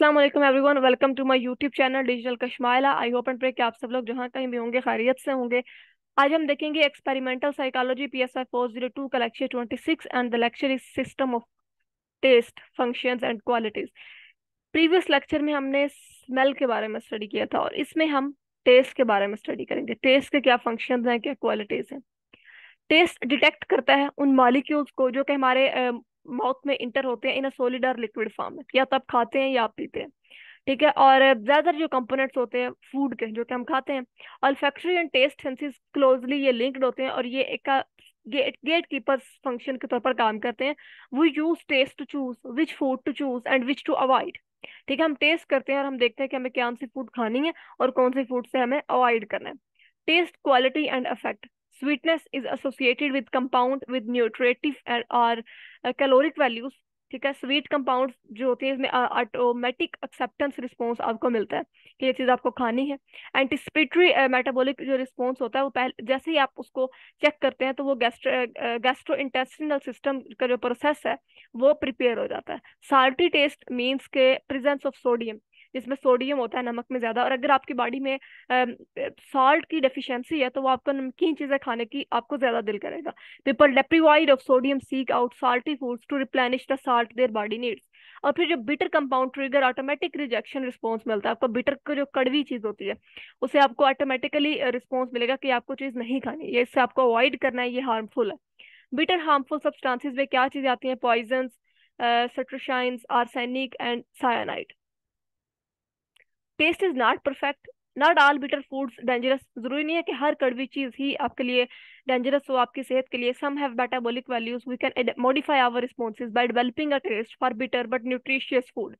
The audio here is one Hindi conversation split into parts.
अस्सलाम वालेकुम everyone, welcome to my YouTube channel digital Kashmaila. I hope and pray कि आप सब लोग जहां कहीं भी होंगे खैरियत से होंगे। आज हम देखेंगे एक्सपेरिमेंटल साइकोलॉजी PSI 402 का lecture 26 and the lecture is system of taste functions and qualities. Previous lecture में हमने स्मेल के बारे में स्टडी किया था और इसमें हम टेस्ट के बारे में स्टडी करेंगे। टेस्ट के क्या फंक्शंस हैं, क्या क्वालिटीज हैं। टेस्ट डिटेक्ट करता है उन मॉलिक्यूल्स को जो कि हमारे माउथ में इंटर होते हैं इन अ सॉलिड और लिक्विड फॉर्म में, या तो आप खाते हैं या आप पीते हैं। ठीक है। और ज्यादातर जो कंपोनेंट्स होते हैं फूड के जो कि हम खाते हैं, olfactory and taste senses closely ये लिंक्ड होते हैं और ये एक गेट कीपर्स फंक्शन के तौर पर काम करते हैं। We use taste to choose which food to choose and which to avoid. ठीक है, हम टेस्ट करते हैं और हम देखते हैं कि हमें कौन सी फूड खानी है और कौन सी फूड से हमें अवॉइड करना है। Taste quality and effect. Sweetness is associated with compound with nutritive and or caloric values। ठीक है, स्वीट कंपाउंड्स जो होते हैं इसमें ऑटोमेटिक एक्सेप्टेंस रिस्पॉन्स आपको मिलता है कि ये चीज़ आपको खानी है। एंटिसिपेटरी मेटाबॉलिक जो रिस्पॉन्स होता है वो पहले जैसे ही आप उसको चेक करते हैं तो वो गैस्ट्रो इंटेस्टिनल सिस्टम का जो प्रोसेस है वो प्रिपेयर हो जाता है। साल्टी टेस्ट मीन्स के प्रेजेंस ऑफ सोडियम, जिसमें सोडियम होता है नमक में ज्यादा, और अगर आपकी बॉडी में सॉल्ट की डेफिशिएंसी है तो वो आपको नमकीन चीजें खाने की आपको ज्यादा दिल करेगा। People deprived of sodium seek out salty foods to replenish the salt their body needs। और फिर जो bitter compound trigger automatic rejection response मिलता है आपको। बिटर की जो कड़वी चीज होती है उसे आपको ऑटोमेटिकली रिस्पॉन्स मिलेगा कि आपको चीज नहीं खानी, ये इससे आपको अवॉइड करना है, ये हार्मफुल है। बिटर हार्मफुल सब्सटेंसेस में क्या चीजें आती हैं? पॉइजन्स, सिट्रसाइंस, arsenic and cyanide. Taste is not perfect, not all bitter foods dangerous. जरूरी नहीं है कि हर कड़वी चीज ही आपके लिए डेंजरस हो आपकी सेहत के लिए। Some have metabolic values, we can modify our responses by developing a taste for bitter but nutritious food.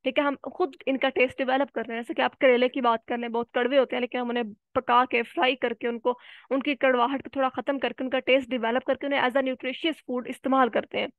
ठीक है, हम खुद इनका टेस्ट डेवलप कर रहे हैं। जैसे कि आप करेले की बात कर लें, बहुत कड़वे होते हैं लेकिन हम उन्हें पका के फ्राई करके उनको उनकी कड़वाहट को थोड़ा खत्म करके उनका टेस्ट डेवलप करके उन्हें एज अ न्यूट्रिशियस फूड इस्तेमाल करते हैं।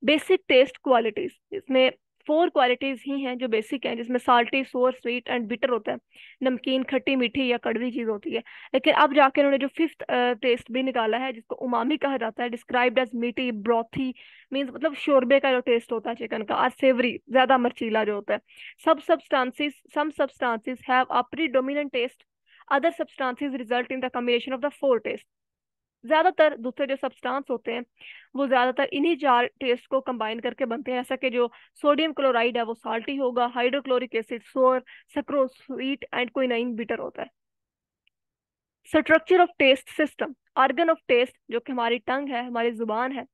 बेसिक टेस्ट क्वालिटीज, इसमें 4 क्वालिटीज ही हैं जो बेसिक हैं, जिसमें साल्टी, सोर, स्वीट एंड बिटर होता है। नमकीन, खट्टी, मीठी या कड़वी चीज होती है। लेकिन अब जाके उन्होंने जो फिफ्थ टेस्ट भी निकाला है जिसको उमामी कहा जाता है, डिस्क्राइब्ड एज मीठी, ब्रॉथी, मीन्स मतलब शोरबे का जो टेस्ट होता है चिकन का, और सेवरी, ज्यादा मर्चीला जो होता है। Some substances have a predominant taste, other substances result in the combination of the 4 taste. ज्यादातर दूसरे जो सब्सटेंस होते हैं वो ज्यादातर इन्हीं 4 टेस्ट को कंबाइन करके बनते हैं। ऐसा कि जो सोडियम क्लोराइड है वो साल्टी होगा, hydrochloric acid sour, sucrose sweet and quinine bitter होता है। Structure of taste system. Organ of taste जो कि हमारी टंग है, हमारी जुबान है।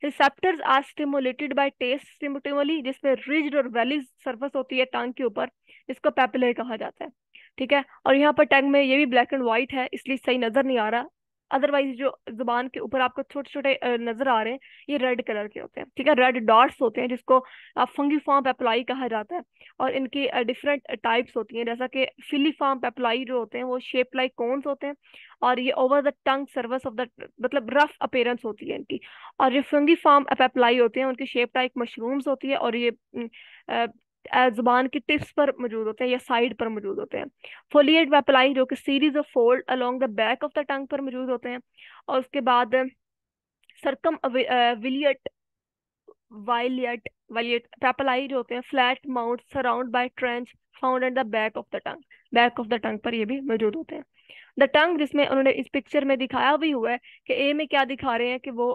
Receptors are stimulated by taste stimuli, जिसमें रिज्ड और वैली सरफेस होती है टंग के ऊपर, जिसको पेपिलर कहा जाता है। ठीक है, और यहाँ पर टंग में ये भी ब्लैक एंड व्हाइट है इसलिए सही नजर नहीं आ रहा। अदरवाइज जो जुबान के ऊपर आपको छोटे छोटे नजर आ रहे हैं ये रेड कलर के होते हैं। ठीक है, रेड डॉट्स होते हैं जिसको फंगीफॉर्म पेप्लाई कहा जाता है। और इनकी डिफरेंट टाइप्स होती हैं, जैसा कि फिलीफॉर्म पेप्लाई जो होते हैं वो शेप लाइक कोन्स होते हैं और ये over the tongue surface of the, मतलब रफ अपीयरेंस होती है इनकी। और जो फंगी फार्म अपेप्लाई होते हैं उनकी शेप टाइप मशरूम्स होती है और ये जुबान की टिप्स पर मौजूद होते हैं या साइड पर मौजूद होते हैं। फोलिएट वेपलाई जो कि series of fold along the back of the tongue पर मौजूद होते हैं। और उसके बाद सरकम विलियट वाइलियट वाइलियट पेपलाई जो होते हैं flat mouth surround by trench found at the back of the tongue, back of the tongue पर ये भी मौजूद होते हैं। द टंग, जिसमें उन्होंने इस पिक्चर में दिखाया भी हुआ है कि ए में क्या दिखा रहे हैं कि वो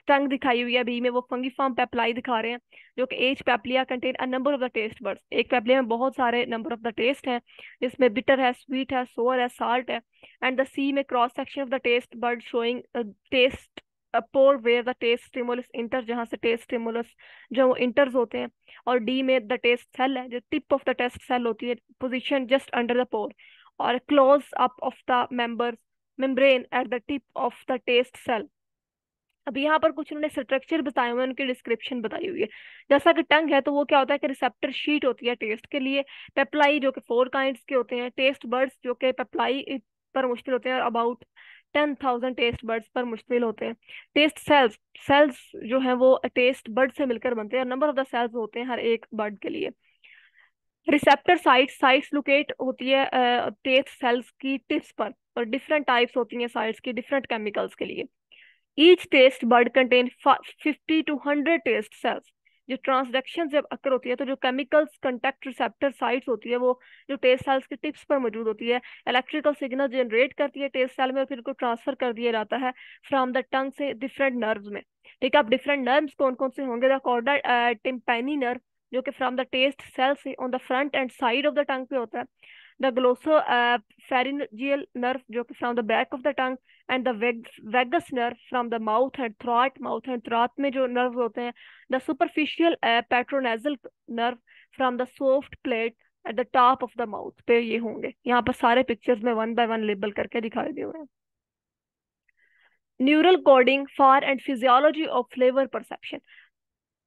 टंग दिखाई हुई है, बी में वो फंगीफॉर्म पेप्लाई दिखा रहे हैं जो कि as papillae contain a number of the taste buds. एक पेप्लिया में बहुत सारे नंबर ऑफ द टेस्ट हैं, जिसमें बिटर है, स्वीट है, सोर है, साल्ट है। एंड द सी में cross section of the taste bud showing taste pore where the taste stimulus enter, जहां से टेस्ट स्टिमुलस जो वो इंटर्स होते हैं। और डी में द टेस्ट सेल है, जो tip of the taste cell होती है, position just under the pore. और close up of the members membrane at the tip of the taste cell. अब यहाँ पर कुछ उन्होंने स्ट्रक्चर बताए हुए हैं, उनकी डिस्क्रिप्शन बताई हुई है। जैसा कि टंग है तो वो क्या होता है कि रिसेप्टर शीट होती है टेस्ट के लिए। पेप्लाई जो कि 4 काइंड्स के होते हैं। टेस्ट बर्ड्स जो कि पेप्लाई पर मुश्तमिल होते हैं और अबाउट 10,000 टेस्ट बर्ड्स पर मुश्तमिल होते हैं। टेस्ट सेल्स, सेल्स जो है वो टेस्ट बर्ड से मिलकर बनते हैं और नंबर ऑफ द सेल्स होते हैं हर एक बर्ड के लिए। रिसेप्टर साइट्स, साइट्स लोकेट होती है टेस्ट सेल्स की टिप्स पर, और डिफरेंट टाइप्स होती हैं साइट्स की डिफरेंट केमिकल्स के लिए। Each taste bud contain 50 to 100 taste cells, जो ट्रांसडक्शन जब अकर होती है तो जो केमिकल्स कंटेक्ट रिसेप्टर साइट्स होती है वो जो टेस्ट सेल्स के टिप्स पर मौजूद होती है, इलेक्ट्रिकल सिग्नल जनरेट करती है टेस्ट सेल में और फिर उनको ट्रांसफर कर दिया जाता है फ्रॉम द टंग से डिफरेंट नर्व्स में। ठीक है, अब डिफरेंट नर्व्स कौन कौन से होंगे? द कॉर्डा टिम्पैनी नर्व जो कि फ्रॉम द टेस्ट सेल से on the front and side of the tongue पे होता है, द ग्लोसो pharyngeal nerve जो कि from the back of the tongue, and the vagus nerve from the mouth and throat में जो नर्व होते हैं, the superficial petrosal nerve from the soft palate at the top of the mouth पे ये होंगे। यहाँ पर सारे पिक्चर्स में वन बाय वन लेबल करके दिखाई दे हुए हैं। Neural coding for and physiology of flavour perception,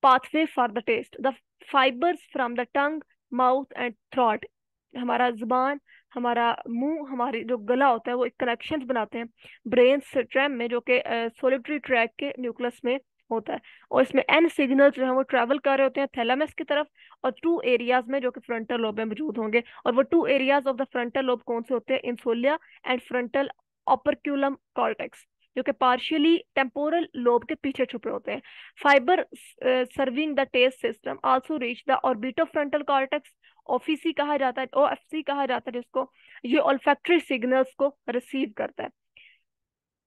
pathway for the taste, the fibers from the tongue, mouth and throat, हमारा जुबान, हमारा मुंह, हमारी जो गला होता है वो एक कनेक्शंस बनाते हैं ब्रेन स्टेम में जो कि सोलिटरी ट्रैक के न्यूक्लियस में होता है, और इसमें एन सिग्नल्स जो है वो ट्रैवल कर रहे होते हैं थैलेमस की तरफ और टू एरियाज में जो कि फ्रंटल लोब में मौजूद होंगे, और वो two areas of the frontal lobe कौन से होते हैं? Insula and frontal operculum cortex जो कि पार्शियली टेम्पोरल लोब के पीछे छुपे होते हैं। Fibre serving the taste system also reach the orbitofrontal cortex, OFC कहा जाता है, ओएफसी कहा जाता है जिसको, ये ऑल्फैक्टरी सिग्नल्स को रिसीव करता है।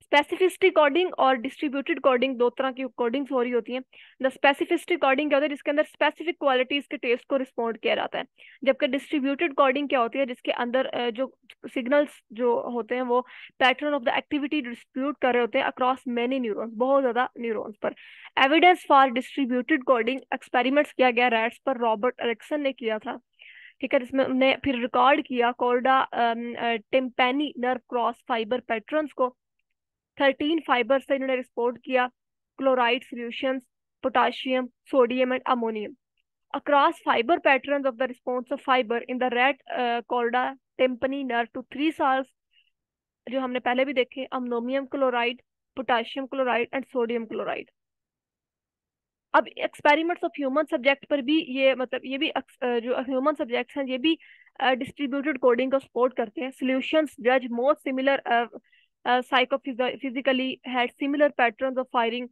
स्पेसिफिसिटी कोडिंग और डिस्ट्रीब्यूटेड कोडिंग, दो तरह की कोडिंग्स हो रही होती हैं। द स्पेसिफिसिटी कोडिंग क्या होता है? जिसके अंदर स्पेसिफिक क्वालिटीज के टेस्ट को रिस्पॉन्ड किया जाता है, जबकि डिस्ट्रीब्यूटेड कोडिंग क्या होती है? जिसके अंदर जो सिग्नल्स जो होते हैं वो pattern of the activity distribute कर रहे होते हैं अक्रॉस मेनी न्यूरॉन्स, बहुत ज्यादा न्यूरॉन्स पर। Evidence for distributed coding experiments किया गया रैट्स पर, रॉबर्ट एरिक्सन ने किया था। ठीक है, जिसमें उन्होंने फिर रिकॉर्ड किया chorda tympani nerve cross fibre patterns को, 13 फाइबर से इन्होंने रिपोर्ट किया chloride solutions, potassium, sodium and ammonium across fibre patterns of the response of fibre in the rat chorda tympani nerve to 3 salts जो हमने पहले भी देखे, ammonium chloride, potassium chloride and sodium chloride. अब एक्सपेरिमेंट्स ऑफ ह्यूमन सब्जेक्ट पर भी ये मतलब ये भी जो ह्यूमन सब्जेक्ट्स हैं ये भी डिस्ट्रीब्यूटेड कोडिंग को सपोर्ट करते हैं। सॉल्यूशंस जज more similar psychophysically had similar patterns of firing,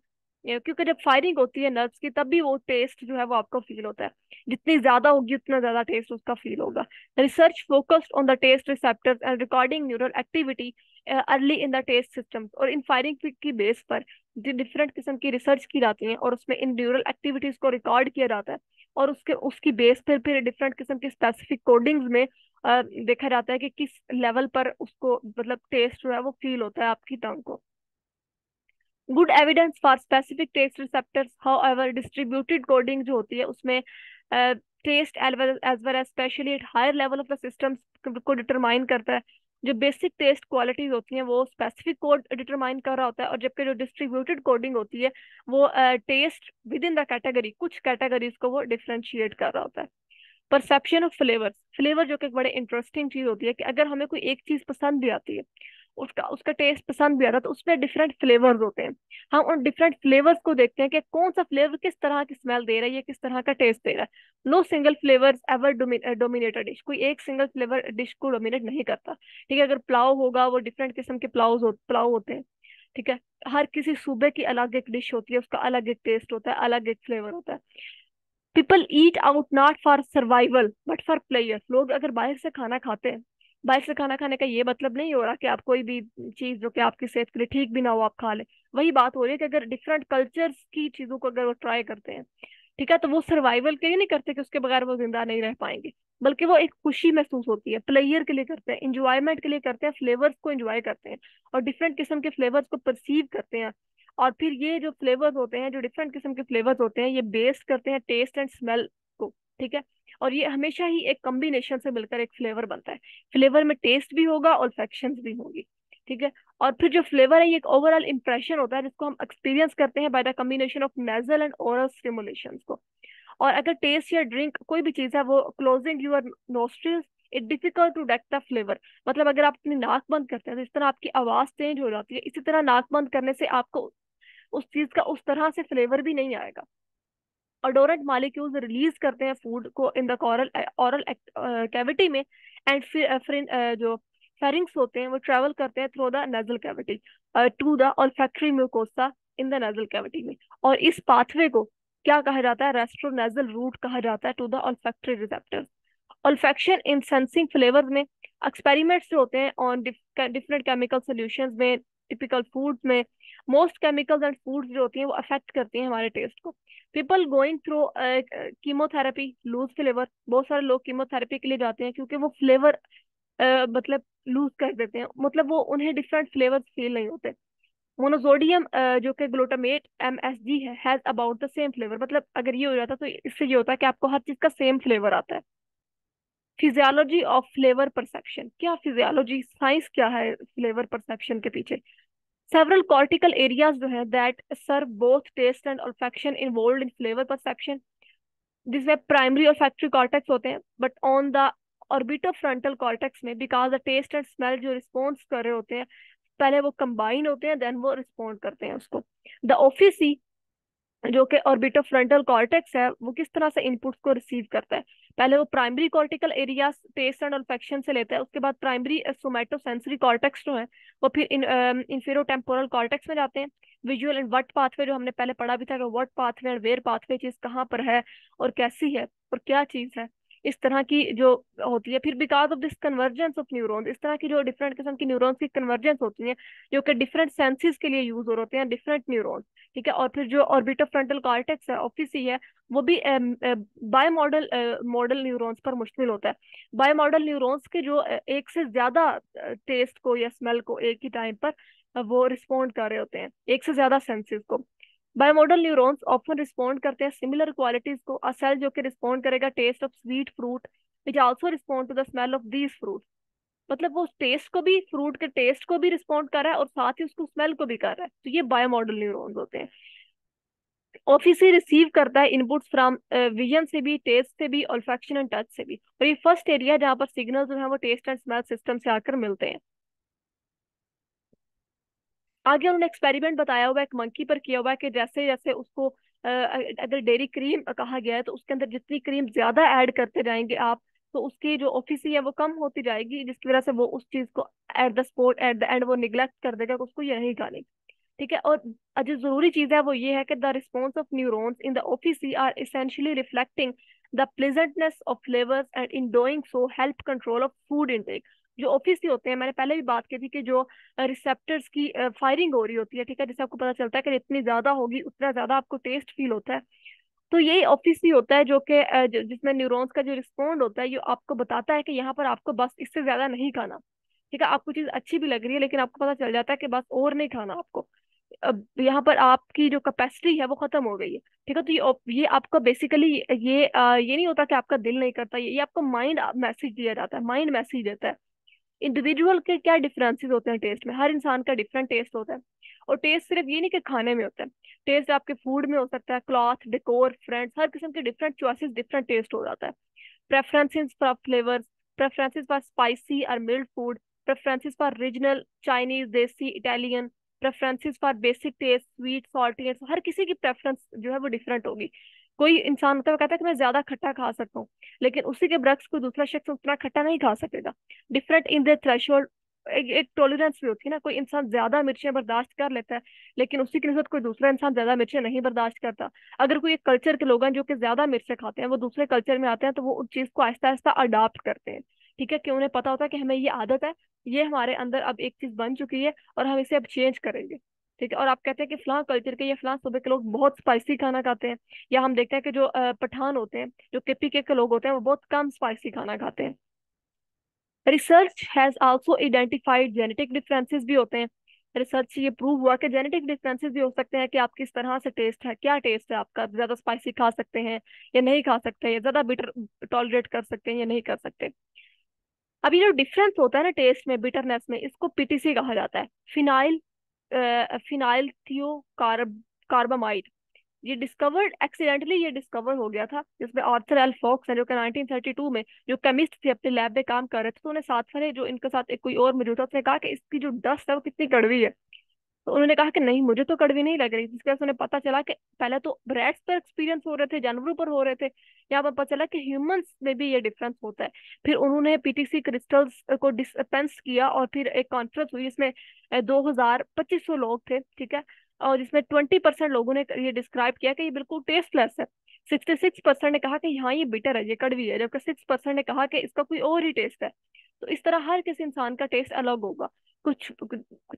क्योंकि जब फायरिंग होती है नर्व्स की तब भी वो टेस्ट जो है वो आपको फील होता है, जितनी ज्यादा होगी उतना ज्यादा टेस्ट उसका फील होगा। Research focused on the taste receptors and recording neural activity early in the taste system, और इन फायरिंग की बेस पर डिफरेंट किस्म की रिसर्च की जाती है और उसमें इन न्यूरल एक्टिविटीज को रिकॉर्ड किया जाता है, और उसके उसकी बेस पर फिर डिफरेंट किस्म की स्पेसिफिक कोडिंग्स में देखा जाता है कि किस लेवल पर उसको मतलब टेस्ट जो है वो फील होता है आपकी टंग को। Good evidence for specific taste receptors, however distributed coding जो होती है उसमें taste as well as specially at higher level of the system को डिटरमाइन करता है। जो बेसिक टेस्ट क्वालिटीज होती हैं वो स्पेसिफिक कोड डिटरमाइन कर रहा होता है, और जबकि जो डिस्ट्रीब्यूटेड कोडिंग होती है वो taste within the category, कुछ कैटेगरीज को वो डिफ्रेंशिएट कर रहा होता है। परसेप्शन ऑफ फ्लेवर्स, फ्लेवर जो कि एक बड़े इंटरेस्टिंग चीज होती है कि अगर हमें कोई एक चीज पसंद भी आती है, उसका उसका टेस्ट पसंद भी आ रहा है, तो उसमें डिफरेंट फ्लेवर्स होते हैं। हम उन डिफरेंट फ्लेवर्स को देखते हैं कि कौन सा फ्लेवर किस तरह की स्मेल दे रहा है, या किस तरह का टेस्ट दे रहा है। No single flavours ever dominate dish, कोई एक सिंगल फ्लेवर डिश को डोमिनेट नहीं करता। ठीक है, अगर पुलाव होगा वो डिफरेंट किस्म के पुलाव होते हैं। ठीक है, हर किसी सूबे की अलग एक डिश होती है, उसका अलग एक टेस्ट होता है, अलग एक फ्लेवर होता है। People eat out not for survival but for player, लोग अगर बाहर से खाना खाते हैं, बाहर से खाना खाने का ये मतलब नहीं हो रहा कि आप कोई भी चीज जो कि आपकी सेहत के लिए ठीक भी ना हो आप खा ले। वही बात हो रही है कि अगर डिफरेंट कल्चर्स की चीजों को अगर वो ट्राई करते हैं, ठीक है, तो वो सर्वाइवल के लिए नहीं करते कि उसके बगैर वो जिंदा नहीं रह पाएंगे, बल्कि वो एक खुशी महसूस होती है, प्लेयर के लिए करते हैं, इंजॉयमेंट के लिए करते हैं, फ्लेवर्स को एंजॉय करते हैं और डिफरेंट किस्म के फ्लेवर्स को परसीव करते हैं। और फिर ये जो फ्लेवर्स होते हैं, जो डिफरेंट किस्म के फ्लेवर्स होते हैं, ये बेस्ड करते हैं टेस्ट एंड स्मेल को। ठीक है, और ये हमेशा ही एक कॉम्बिनेशन से मिलकर एक फ्लेवर बनता है। फ्लेवर में टेस्ट भी होगा और ऑल्फैक्शंस भी होंगी। ठीक है, और फिर जो फ्लेवर है ये एक ओवरऑल इंप्रेशन होता है जिसको हम एक्सपीरियंस करते हैं by the combination of nasal and oral stimulations को। और अगर टेस्ट या ड्रिंक कोई भी चीज है वो closing your nostrils, it difficult to detect the flavour, मतलब अगर आप अपनी नाक बंद करते हैं तो इस तरह आपकी आवाज चेंज हो जाती है, इसी तरह नाक बंद करने से आपको उस चीज का उस तरह से फ्लेवर भी नहीं आएगा। ओडोरेंट मॉलिक्यूल्स रिलीज करते हैं फूड को in the oral oral cavity में, एंड फिर जो फेरिंग्स होते हैं वो ट्रेवल करते हैं through the nasal cavity to the olfactory mucosa in the nasal cavity में। और इस पाथवे को क्या कहा जाता है, रेस्ट्रोनेजल रूट कहा जाता है to the olfactory receptors. Olfaction in sensing flavours में एक्सपेरिमेंट्स जो होते हैं ऑन डिफरेंट केमिकल सॉल्यूशंस में, टिपिकल फूड्स में, मोस्ट केमिकल्स एंड फूड्स जो होती हैं वो अफेक्ट करती हैं हमारे टेस्ट को। People going through chemotherapy lose flavour, बहुत सारे लोग कीमोथेरेपी के लिए जाते हैं क्योंकि वो फ्लेवर मतलब लूज कर देते हैं, मतलब वो उन्हें डिफरेंट फ्लेवर्स फील नहीं होते। मोनोसोडियम जो कि ग्लूटामेट MSG है, has about the same flavour, मतलब अगर ये हो जाता तो इससे ये होता है कि आपको हर चीज का सेम फ्लेवर आता है। फिजियोलॉजी ऑफ फ्लेवर परसेप्शन, क्या फिजियोलॉजी साइंस क्या है फ्लेवर परसेप्शन के पीछे। सेवरल कॉर्टिकल एरियाज जो है that serve both taste and olfaction involve in flavour perception, जिसमें प्राइमरी और फैक्ट्री कॉर्टेक्स होते हैं, but on the orbitofrontal cortex में because the taste and smell जो रिस्पॉन्स कर रहे होते हैं, पहले वो कंबाइन होते हैं देन वो रिस्पॉन्ड करते हैं उसको। द ओफिसी जो कि ऑर्बिटोफ्रंटल कॉर्टेक्स है, वो किस तरह से इनपुट्स को रिसीव करता है। पहले वो primary cortical area taste and olfaction से लेता है, उसके बाद प्राइमरी सोमैटोसेंसरी कॉर्टेक्स जो है वो फिर इंफेरोटेम्पोरल कॉर्टेक्स में जाते हैं। विजुअल एंड वट पाथवे जो हमने पहले पढ़ा भी था कि what pathway and where pathway चीज कहाँ पर है और कैसी है और क्या चीज है, इस तरह की जो होती है। फिर because of this convergence of neurons, इस तरह की जो डिफरेंट किस्म की न्यूरॉन्स की कन्वर्जेंस होती है जो कि डिफरेंट सेंसेस के लिए यूज हो रहे होते हैं, डिफरेंट न्यूरॉन्स, ठीक है। और फिर जो ऑर्बिटोफ्रंटल कॉर्टेक्स है ऑफिसी है, वो भी बाय मॉडल मॉडल न्यूरॉन्स पर मुश्तमिल होता है। बाय मॉडल न्यूरॉन्स के जो एक से ज्यादा टेस्ट को या स्मेल को एक ही टाइम पर वो रिस्पॉन्ड कर रहे होते हैं, एक से ज्यादा सेंसेस को। बायोमोडल न्यूरॉन्स ऑफन रिस्पॉन्ड करते हैं सिमिलर क्वालिटीज को। अ सेल जो कि रिस्पॉन्ड करेगा taste of sweet fruit which also respond to the smell of these fruit, मतलब वो टेस्ट को भी, फ्रूट के टेस्ट को भी रिस्पॉन्ड कर रहा है और साथ ही उसको स्मेल को भी कर रहा है, तो ये बायोमोडल न्यूरॉन्स होते हैं। ऑफिस रिसीव करता है इनपुट्स फ्रॉम विजन से भी, टेस्ट से भी, ऑल्फैक्शन एंड टच से भी, और ये फर्स्ट एरिया जहाँ पर सिग्नल जो है वो टेस्ट एंड स्मेल सिस्टम से आकर मिलते हैं। आगे उन्होंने एक्सपेरिमेंट बताया हुआ है, एक मंकी पर किया हुआ है कि जैसे जैसे उसको अगर डेयरी क्रीम कहा गया है तो उसके अंदर जितनी क्रीम ज्यादा ऐड करते जाएंगे आप, तो उसकी जो ऑफिसी है वो कम होती जाएगी, जिसकी वजह से वो उस चीज को at the spot at the end वो निग्लेक्ट कर देगा कि उसको ये नहीं खानी, ठीक है। और जो जरूरी चीज है वो ये है कि the response of neurons in the OFC are essentially reflecting the pleasantness of flavours and in doing so help control of food intake. जो ओफिसी होते हैं, मैंने पहले भी बात की थी कि जो रिसेप्टर्स की फायरिंग हो रही होती है, ठीक है, जिससे आपको पता चलता है कि जितनी ज्यादा होगी उतना ज्यादा आपको टेस्ट फील होता है। तो यही ऑफिसी होता है जो कि जिसमें न्यूरॉन्स का जो रिस्पॉन्ड होता है ये आपको बताता है कि यहाँ पर आपको बस इससे ज्यादा नहीं खाना, ठीक है। आपको चीज अच्छी भी लग रही है लेकिन आपको पता चल जाता है कि बस और नहीं खाना आपको, अब यहाँ पर आपकी जो कैपेसिटी है वो खत्म हो गई है, ठीक है। तो ये आपका बेसिकली ये नहीं होता कि आपका दिल नहीं करता, ये आपको माइंड मैसेज दिया जाता है, माइंड मैसेज देता है। इंडिविजुअल के क्या डिफरेंसेस होते हैं टेस्ट में, हर इंसान का डिफरेंट टेस्ट होता है। और टेस्ट सिर्फ ये नहीं कि खाने में होता है, टेस्ट आपके फूड में हो सकता है, क्लॉथ, डेकोर, फ्रेंड्स, हर किस्म के डिफरेंट चॉइसेस, डिफरेंट टेस्ट हो जाता है। preferences for flavors, preferences for spicy or mild food, preferences for regional, Chinese, देसी, Italian, preferences for basic taste, sweet, salty, and हर किसी की प्रेफरेंस जो है वो डिफरेंट होगी। कोई इंसान होता है वो कहता है कि मैं ज्यादा खट्टा खा सकता हूँ, लेकिन उसी के बरक्स कोई दूसरा शख्स उतना खट्टा नहीं खा सकेगा। डिफरेंट इन द थ्रेशोल्ड, एक टॉलरेंस भी होती है ना, कोई इंसान ज्यादा मिर्चें बर्दाश्त कर लेता है लेकिन उसी की नस्बत कोई दूसरा इंसान ज्यादा मिर्चें नहीं बर्दाश्त करता। अगर कोई एक कल्चर के लोग हैं जो कि ज्यादा मिर्चें खाते हैं, वो दूसरे कल्चर में आते हैं तो वो उस चीज को आहिस्ता आहिस्ता अडाप्ट करते हैं, ठीक है, कि उन्हें पता होता है कि हमें ये आदत है, ये हमारे अंदर अब एक चीज बन चुकी है और हम इसे अब चेंज करेंगे, ठीक है। और आप कहते हैं कि फलां कल्चर के या फलां सूबे के लोग बहुत स्पाइसी खाना खाते हैं, या हम देखते हैं कि जो पठान होते हैं, जो केपी के लोग होते हैं, वो बहुत कम स्पाइसी खाना खाते हैं। Research has also identified genetic differences भी होते हैं। रिसर्च से ये प्रूव हुआ कि जेनेटिक डिफरेंसेस भी हो सकते हैं कि आप किस तरह से टेस्ट है, क्या टेस्ट है आपका, ज्यादा स्पाइसी खा सकते हैं या नहीं खा सकते, या ज्यादा बिटर टॉलरेट कर सकते हैं या नहीं कर सकते। अब ये जो डिफरेंस होता है ना टेस्ट में, बिटरनेस में, इसको पीटीसी कहा जाता है, फिनाइल फिनाइल थियो कार्बामाइड। ये डिस्कवर्ड एक्सीडेंटली, ये डिस्कवर हो गया था, जिसमें आर्थर एल फॉक्स है जो कि 1932 में जो केमिस्ट थे अपने लैब में काम कर रहे थे, तो उन्हें साथ वाले जो इनके साथ एक कोई और मौजूद था, उसने कहा कि इसकी जो डस्ट है वो कितनी कड़वी है। तो उन्होंने कहा कि नहीं मुझे तो कड़वी नहीं लग रही, जिसके वजह से उन्हें पता चला कि पहले तो रैट्स पर एक्सपीरियंस हो रहे थे, जानवरों पर हो रहे थे, यहाँ पर पता चला कि ह्यूमंस में भी ये डिफरेंस होता है। फिर उन्होंने पीटीसी क्रिस्टल्स को डिस्पेंस किया और फिर एक कॉन्फ्रेंस हुई, इसमें 2000 2500 लोग थे, ठीक है। और जिसमें 20% लोगों ने ये डिस्क्राइब किया कि ये बिल्कुल टेस्टलेस है। 66% ने कहा कि हाँ ये बिटर है, ये कड़वी है, जबकि 6% ने कहा कि इसका कोई और ही टेस्ट है। तो इस तरह हर किसी इंसान का टेस्ट अलग होगा। कुछ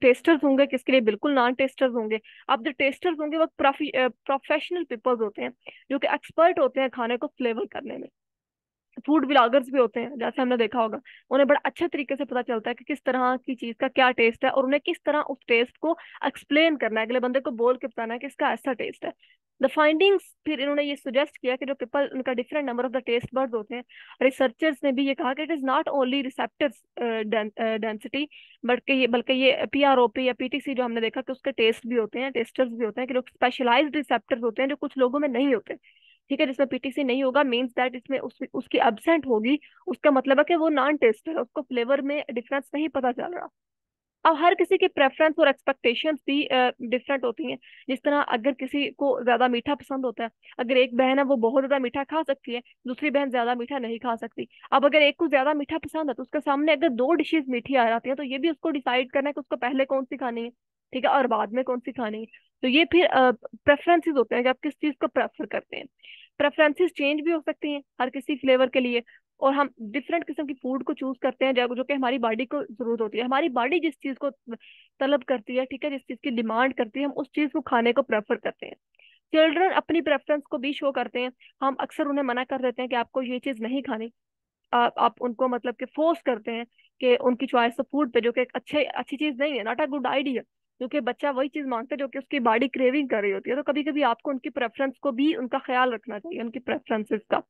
टेस्टर्स होंगे किसके लिए बिल्कुल नॉन टेस्टर्स होंगे। अब जो टेस्टर्स होंगे वो प्रोफेशनल पीपल्स होते हैं, जो कि एक्सपर्ट होते हैं खाने को फ्लेवर करने में। फूड ब्लॉगर्स भी होते हैं, जैसे हमने देखा होगा, उन्हें बड़ा अच्छे तरीके से पता चलता है कि किस तरह की चीज का क्या टेस्ट है, और उन्हें किस तरह उस टेस्ट को एक्सप्लेन करना है, अगले बंदे को बोल के बताना है कि इसका ऐसा टेस्ट है। द फाइंडिंग्स, फिर इन्होंने ये सुजेस्ट किया कि जो पीपल, उनका different number of the taste birds होते हैं। रिसर्चर्स ने भी ये कहा कि it is not only receptors density, बल्कि ये पीआरओपी या पीटीसी जो हमने देखा कि उसके टेस्ट भी होते हैं, टेस्टर्स भी होते हैं, कि जो स्पेशलाइज्ड रिसेप्टर्स होते हैं जो कुछ लोगों में नहीं होते। ठीक है, जिसमें पीटीसी नहीं होगा मीन्स दैट इसमें उसकी एब्सेंट होगी, उसका मतलब है कि वो नॉन टेस्ट है, उसको फ्लेवर में डिफरेंस नहीं पता चल रहा। अब हर किसी की प्रेफरेंस और एक्सपेक्टेशंस भी डिफरेंट होती हैं। जिस तरह अगर किसी को ज्यादा मीठा पसंद होता है, अगर एक बहन है वो बहुत ज्यादा मीठा खा सकती है, दूसरी बहन ज्यादा मीठा नहीं खा सकती। अब अगर एक को ज्यादा मीठा पसंद है तो उसके सामने अगर दो डिशेज मीठी आ जाती है, तो ये भी उसको डिसाइड करना है कि उसको पहले कौन सी खानी है, ठीक है, और बाद में कौन सी खानी है। तो ये फिर प्रेफरेंसेस होते हैं कि आप किस चीज को प्रेफर करते हैं। प्रेफरेंसेस चेंज भी हो सकती हैं हर किसी फ्लेवर के लिए, और हम डिफरेंट किस्म की फूड को चूज करते हैं जो कि हमारी बॉडी को जरूरत होती है। हमारी बॉडी जिस चीज को तलब करती है, ठीक है, जिस चीज की डिमांड करती है, हम उस चीज को खाने को प्रेफर करते हैं। चिल्ड्रन अपनी प्रेफरेंस को भी शो करते हैं। हम अक्सर उन्हें मना कर देते हैं कि आपको ये चीज नहीं खानी। आप उनको मतलब कि फोर्स करते हैं कि उनकी चॉइस ऑफ फूड पे, जो कि एक अच्छी चीज नहीं है, नॉट अ गुड आइडिया। क्योंकि बच्चा वही चीज मांगता है जो कि उसकी बॉडी क्रेविंग कर रही होती है। तो कभी कभी आपको उनकी प्रेफरेंस को भी उनका ख्याल रखना चाहिए, उनकी प्रेफरेंसेस का।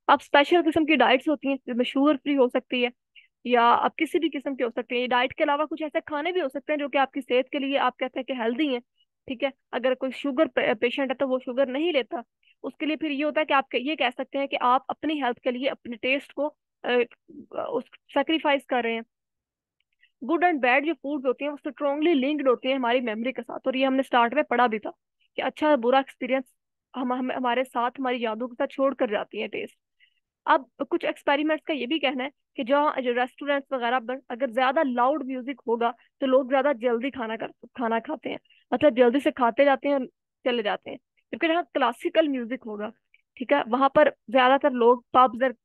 अब स्पेशल किस्म की डाइट्स होती हैं जिसमें शुगर फ्री हो सकती है, या आप किसी भी किस्म के हो सकते हैं। डाइट के अलावा कुछ ऐसे खाने भी हो सकते हैं जो कि आपकी सेहत के लिए आप कहते हैं कि हेल्दी हैं। ठीक है, अगर कोई शुगर पेशेंट है तो वो शुगर नहीं लेता, उसके लिए फिर ये होता है कि आप ये कह सकते हैं कि आप अपनी हेल्थ के लिए अपने टेस्ट को उस सेक्रीफाइस कर रहे हैं। गुड एंड बैड जो फूड्स होती हैं वो स्ट्रांगली लिंक्ड होती हैं हमारी मेमोरी के साथ, और ये हमने स्टार्ट में पढ़ा भी था कि अच्छा बुरा एक्सपीरियंस हम हमारे साथ हमारी यादों के साथ छोड़ कर जाती है टेस्ट। अब कुछ एक्सपेरिमेंट्स का ये भी कहना है कि जहाँ जो रेस्टोरेंट्स वगैरह पर अगर ज्यादा लाउड म्यूजिक होगा तो लोग ज्यादा जल्दी खाना खाते हैं, मतलब जल्दी से खाते जाते हैं और चले जाते हैं। क्योंकि जहाँ क्लासिकल म्यूजिक होगा, ठीक है, वहां पर ज्यादातर लोग पब्स और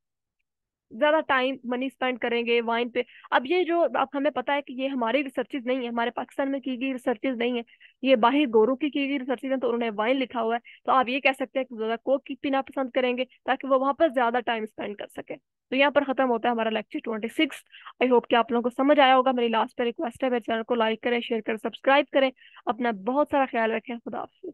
ज्यादा टाइम मनी स्पेंड करेंगे वाइन पे। अब ये जो अब हमें पता है कि ये हमारी रिसर्चेज नहीं है, हमारे पाकिस्तान में की गई रिसर्चेज नहीं है, ये बाहर गोरों की गई रिसर्चेज है, तो उन्होंने वाइन लिखा हुआ है। तो आप ये कह सकते हैं कि ज्यादा कोक की पीना पसंद करेंगे ताकि वो वहां पर ज्यादा टाइम स्पेंड कर सके। तो यहाँ पर खत्म होता है हमारा लेक्चर 26। आई होप कि आप लोगों को समझ आया होगा। मेरी लास्ट पे रिक्वेस्ट है, मेरे चैनल को लाइक करें, शेयर करें, सब्सक्राइब करें। अपना बहुत सारा ख्याल रखें। खुदा हाफिज।